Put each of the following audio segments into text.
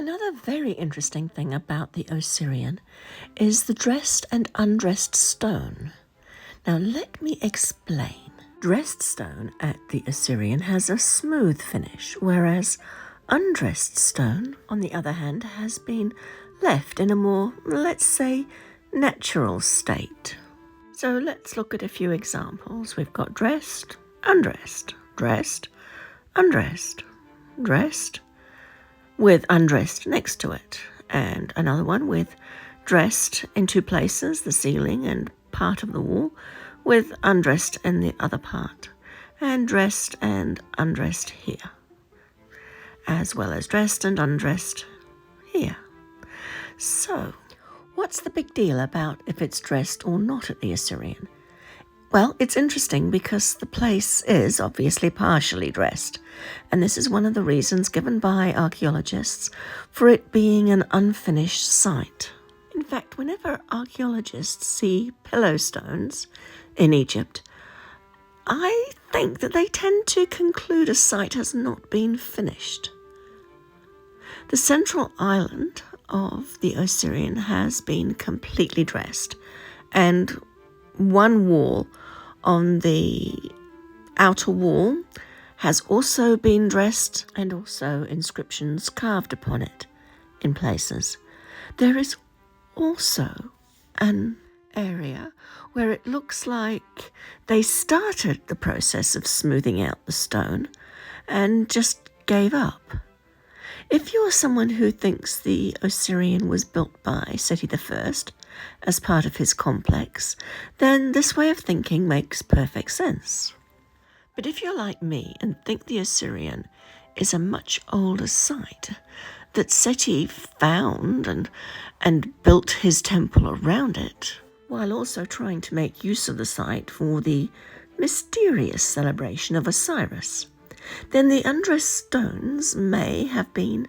Another very interesting thing about the Osireion is the dressed and undressed stone. Now let me explain. Dressed stone at the Osireion has a smooth finish, whereas undressed stone, on the other hand, has been left in a more, let's say, natural state. So let's look at a few examples. We've got dressed, undressed, dressed, undressed, dressed, with undressed next to it, and another one with dressed in two places, the ceiling and part of the wall, with undressed in the other part, and dressed and undressed here, as well as dressed and undressed here. So, what's the big deal about if it's dressed or not at the Osireion? Well, it's interesting because the place is obviously partially dressed, and this is one of the reasons given by archaeologists for it being an unfinished site. In fact, whenever archaeologists see pillow stones in Egypt, I think that they tend to conclude a site has not been finished. The central island of the Osireion has been completely dressed, and one wall on the outer wall has also been dressed, and also inscriptions carved upon it in places. There is also an area where it looks like they started the process of smoothing out the stone and just gave up. If you're someone who thinks the Osireion was built by Seti I as part of his complex, then this way of thinking makes perfect sense. But if you're like me and think the Osireion is a much older site that Seti found and built his temple around it, while also trying to make use of the site for the mysterious celebration of Osiris, then the undressed stones may have been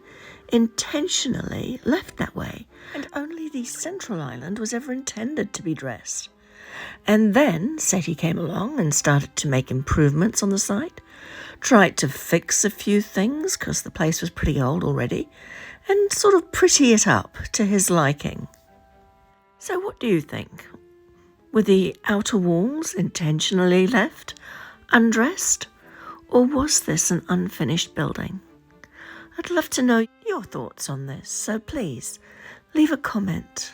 intentionally left that way, and only the central island was ever intended to be dressed. And then Seti came along and started to make improvements on the site, tried to fix a few things because the place was pretty old already, and sort of pretty it up to his liking. So what do you think? Were the outer walls intentionally left undressed, or was this an unfinished building? I'd love to know your thoughts on this, so please leave a comment